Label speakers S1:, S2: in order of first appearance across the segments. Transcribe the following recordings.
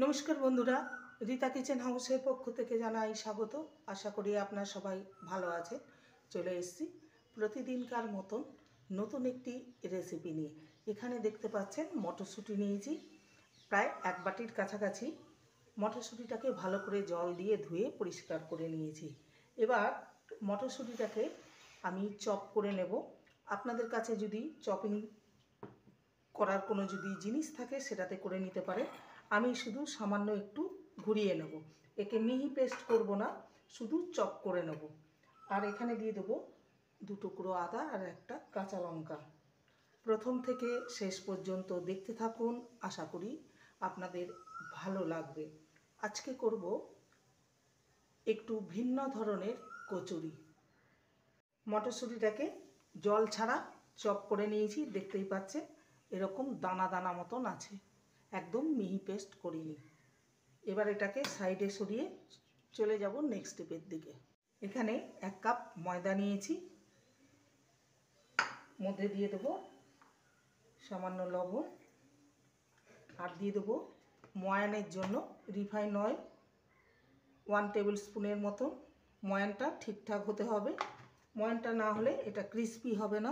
S1: নমস্কার বন্ধুরা, রীতা কিচেন হাউসের পক্ষ থেকে জানাই স্বাগত। আশা করি আপনারা সবাই ভালো আছেন। চলে এসেছি প্রতিদিনকার মতন নতুন একটি রেসিপি নিয়ে। এখানে দেখতে পাচ্ছেন মটরশুঁটি নিয়েছি প্রায় এক বাটির কাছাকাছি। মটরশুঁটিটাকে ভালো করে জল দিয়ে ধুয়ে পরিষ্কার করে নিয়েছি। এবার মটরশুঁটিটাকে আমি চপ করে নেব। আপনাদের কাছে যদি চপিং করার কোনো যদি জিনিস থাকে সেটাতে করে নিতে পারে। আমি শুধু সামান্য একটু ঘুরিয়ে নেব, একে মিহি পেস্ট করব না, শুধু চপ করে নেব। আর এখানে দিয়ে দেবো 2 টুকরো আদা আর একটা কাঁচা লঙ্কা। প্রথম থেকে শেষ পর্যন্ত দেখতে থাকুন, আশা করি আপনাদের ভালো লাগবে। আজকে করব একটু ভিন্ন ধরনের কচুরি। মটরশুঁটিটাকে জল ছাড়া চপ করে নিয়েছি, দেখতেই পাচ্ছেন এরকম দানা দানা মতন আছে, একদম মিহি পেস্ট করিনি। এবার এটাকে সাইডে সরিয়ে চলে যাব নেক্সট স্টেপের দিকে। এখানে 1 কাপ ময়দা নিয়েছি, মধ্যে দিয়ে দেবো সামান্য লবণ আর দিয়ে দেবো ময়ানের জন্য রিফাইন অয়েল 1 টেবিল স্পুনের মতন। ময়ানটা ঠিকঠাক হতে হবে, ময়ানটা না হলে এটা ক্রিস্পি হবে না।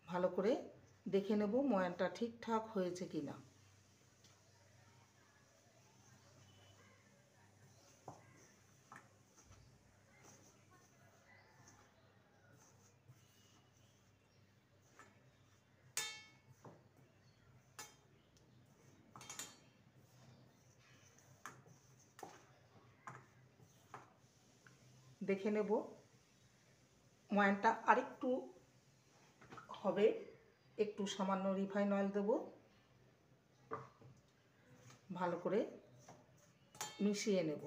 S1: ভালো করে দেখে নেব ময়ানটা ঠিকঠাক হয়েছে কিনা। দেখে নেব ময়ানটা আরেকটু হবে, একটু সামান্য রিফাইন অয়েল দেবো, ভালো করে মিশিয়ে নেব।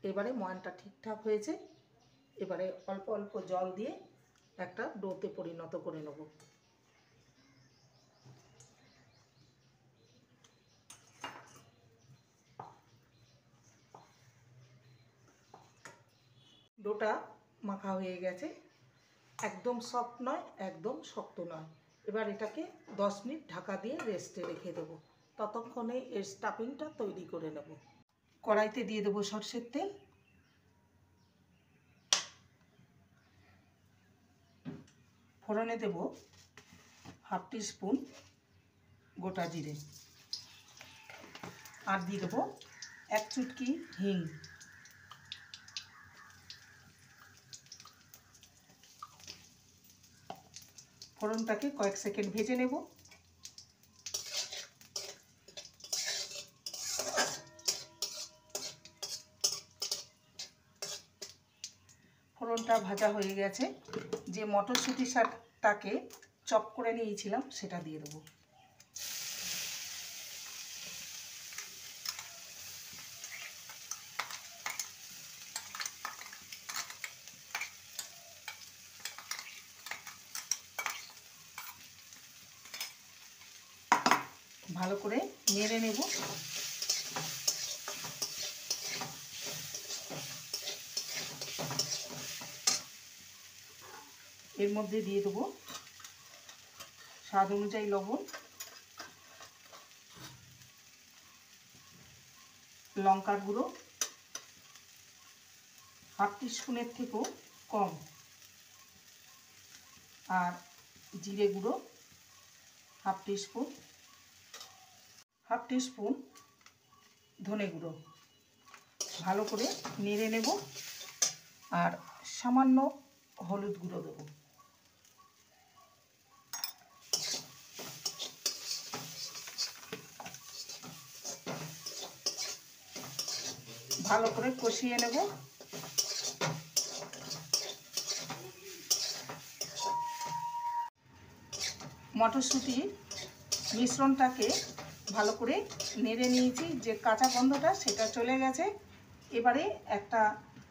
S1: এবারে ময়ানটা ঠিকঠাক হয়েছে, এবারে অল্প অল্প জল দিয়ে একটা ডোতে পরিণত করে নেব। ডোটা মাখা হয়ে গেছে, একদম সফট নয়, একদম শক্ত নয়। এবার এটাকে 10 মিনিট ঢাকা দিয়ে রেস্টে রেখে দেবো, ততক্ষণে এর স্টাফিংটা তৈরি করে নেব। কড়াইতে দিয়ে দেবো সরষের তেল, ফোড়নে দেব 1/2 টিস্পুন গোটা জিরে আর দিয়ে দেবো 1 চুটকি হিং। ফোড়নটাকে কয়েক সেকেন্ড ভেজে নেব। ফোড়নটা ভাজা হয়ে গেছে, যে মটরশুঁটিটাকে চপ করে নিয়েছিলাম সেটা দিয়ে দেবো। ভালো করে নেড়ে নেব। এর মধ্যে দিয়ে দেবো স্বাদ অনুযায়ী লবণ, লঙ্কার গুঁড়ো 1/2 টিস্পুনের থেকেও কম, আর জিরে গুঁড়ো 1/2 টিস্পুন, 1/2 টিস্পুন ধনে গুঁড়ো। ভালো করে নেড়ে নেব আর সামান্য হলুদ গুঁড়ো দেবো। ভালো করে কষিয়ে নেব। মটরশুঁটির মিশ্রণটাকে ভালো করে নেড়ে নিয়েছি, যে কাঁচা গন্ধটা সেটা চলে গেছে। এবারে একটা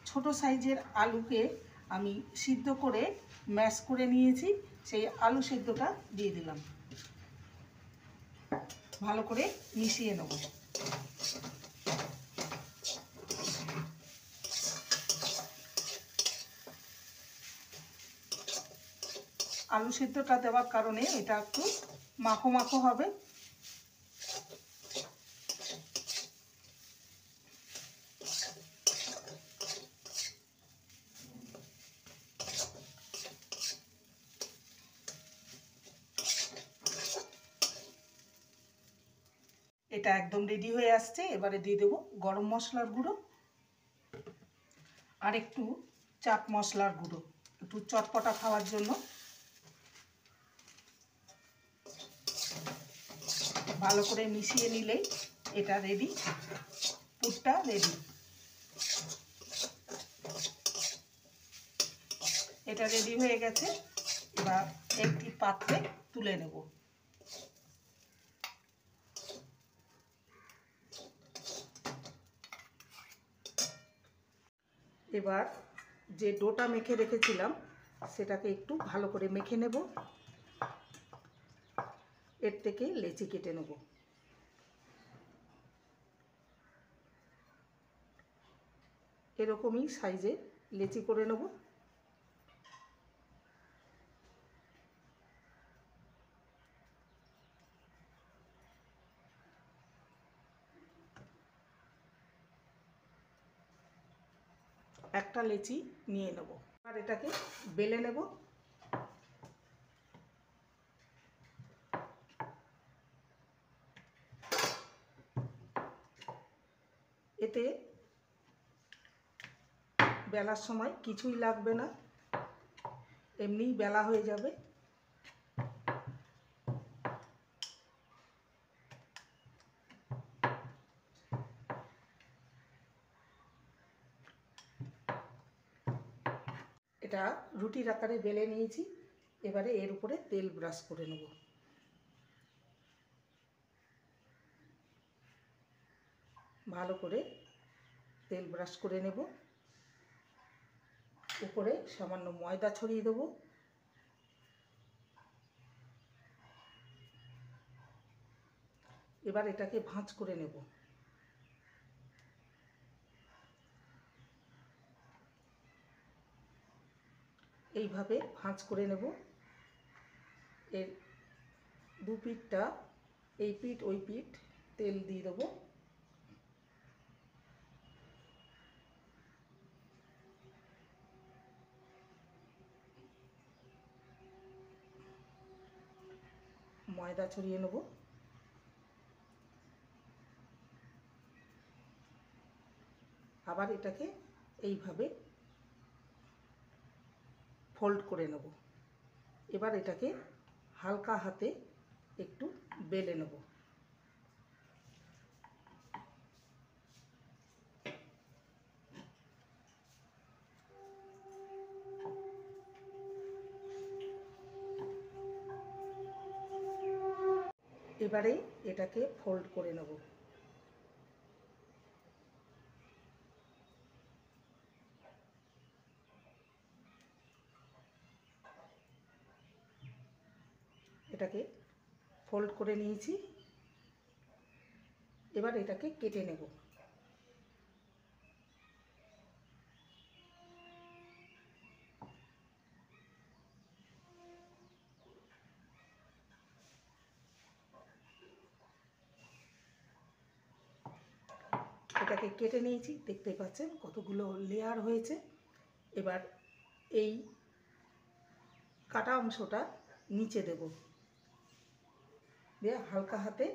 S1: ছোট সাইজের আলুকে আমি সিদ্ধ করে ম্যাশ করে নিয়েছি, সেই আলু সিদ্ধটা দিয়ে দিলাম। ভালো করে মিশিয়ে নেব। আলু সিদ্ধটা দেওয়ার কারণে এটা একটু মাখো মাখো হবে। এটা একদম রেডি হয়ে আসছে। এবারে দিয়ে দেবো গরম মশলার গুঁড়ো আর একটু চাট মশলার গুঁড়ো, একটু চটপটা খাওয়ার জন্য। ভালো করে মিশিয়ে নিলেই এটা রেডি, পুরটা রেডি। এটা রেডি হয়ে গেছে। এবার একটি পাত্রে তুলে নেব। এবার যে ডোটা মেখে রেখেছিলাম সেটাকে একটু ভালো করে মেখে নেব। এর থেকে লেচি কেটে নেব। এরকমই সাইজে লেচি করে নেব। একটা লেচি নিয়ে নেব। আর এটাকে বেলে নেব। এতে বেলার সময় কিছুই লাগবে না, এমনিই বেলা হয়ে যাবে। এটা রুটির আকারে বেলে নিয়েছি। এবারে এর উপরে তেল ব্রাশ করে নেব। ভালো করে তেল ব্রাশ করে নেব। উপরে সামান্য ময়দা ছড়িয়ে দেব। এবার এটাকে ভাঁজ করে নেব। এইভাবে ভাঁজ করে নেব। এর দু পিঠটা, এই পিঠ ওই পিঠ তেল দিয়ে দেবো। ময়দা ছড়িয়ে নেব। আবার এটাকে এইভাবে ফোল্ড করে নেব। এবার এটাকে হালকা হাতে একটু বেলে নেব। এবারে এটাকে ফোল্ড করে নেব। এটাকে ফোল্ড করে নিয়েছি। এবার এটাকে কেটে নেব। এটাকে কেটে নিয়েছি, দেখতে পাচ্ছেন কতগুলো লেয়ার হয়েছে। এবার এই কাটা অংশটা নিচে দেব, দিয়ে হালকা হাতে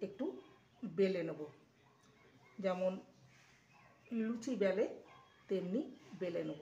S1: একটু বেলে নেব। যেমন লুচি বেলে তেমনি বেলে নেব।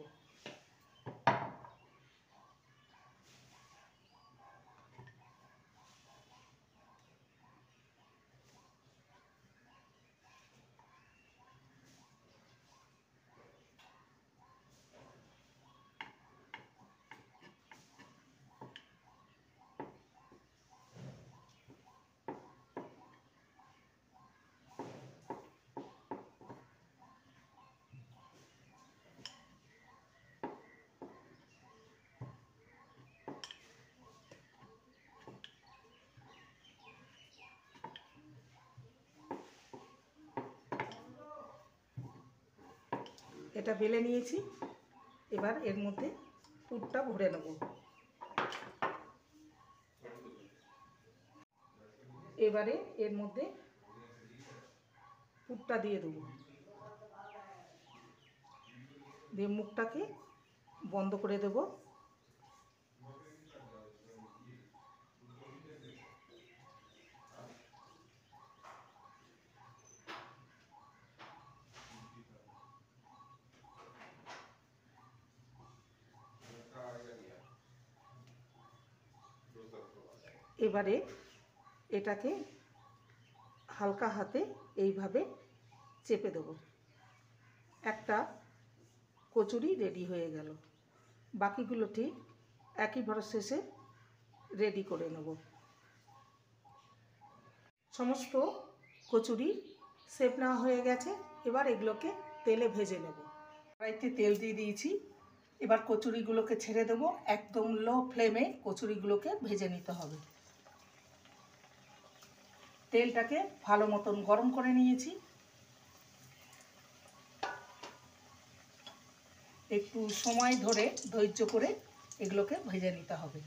S1: এটা বেলে নিয়েছি। এবার এর মধ্যে পুরটা ভরে নেব। এবারে এর মধ্যে পুরটা দিয়ে দেবো, দিয়ে মুখটাকে বন্ধ করে দেব। এবারে এটাকে হালকা হাতে এইভাবে চেপে দেব। একটা কচুরি রেডি হয়ে গেল। বাকিগুলো ঠিক একই প্রসেসে রেডি করে নেব। সমস্ত কচুরি শেপ নেওয়া হয়ে গেছে। এবার এগুলোকে তেলে ভেজে নেব। কড়াইতে তেল দিয়ে দিয়েছি। এবার কচুরিগুলোকে ছেড়ে দেবো। একদম লো ফ্লেমে কচুরিগুলোকে ভেজে নিতে হবে। তেলটাকে ভালো মতন গরম করে নিয়েছি। একটু সময় ধরে ধৈর্য করে এগুলোকে ভেজে নিতে হবে।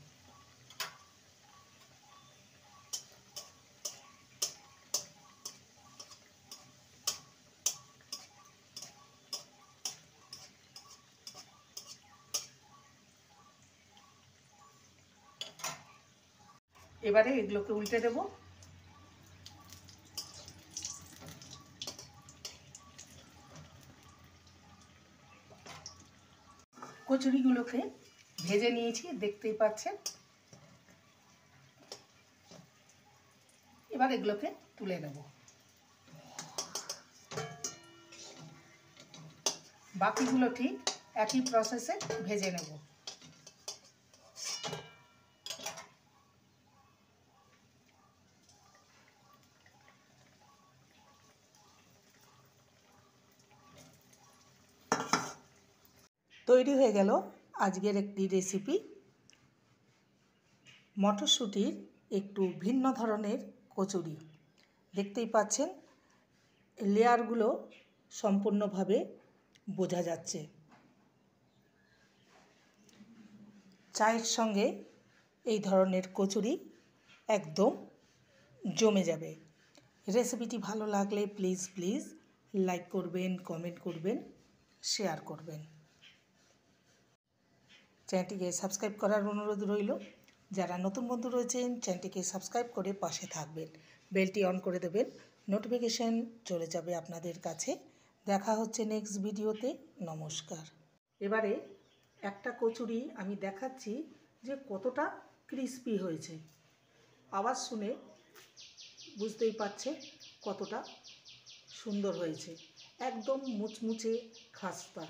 S1: এবারে এগুলোকে উল্টে দেব। কচুরিগুলোকে ভেজে নিয়েছি, দেখতেই পাচ্ছেন। এবার এগুলোকে তুলে নেব। বাকিগুলো ঠিক একই প্রসেসে ভেজে নেব। তৈরি হয়ে গেল আজকের একটি রেসিপি, মটরশুঁটির একটু ভিন্ন ধরনের কচুরি। দেখতেই পাচ্ছেন লেয়ারগুলো সম্পূর্ণভাবে বোঝা যাচ্ছে। চায়ের সঙ্গে এই ধরনের কচুরি একদম জমে যাবে। রেসিপিটি ভালো লাগলে প্লিজ লাইক করবেন, কমেন্ট করবেন, শেয়ার করবেন। চ্যানেলটিকে সাবস্ক্রাইব করার অনুরোধ রইল। যারা নতুন বন্ধু রয়েছেন চ্যানেলটিকে সাবস্ক্রাইব করে পাশে থাকবেন, বেলটি অন করে দেবেন, নোটিফিকেশন চলে যাবে আপনাদের কাছে। দেখা হচ্ছে নেক্সট ভিডিওতে। নমস্কার। এবারে একটা কচুরি আমি দেখাচ্ছি যে কতটা ক্রিস্পি হয়েছে। আওয়াজ শুনে বুঝতেই পারছে কতটা সুন্দর হয়েছে। একদম মুচমুচে খাস্তা।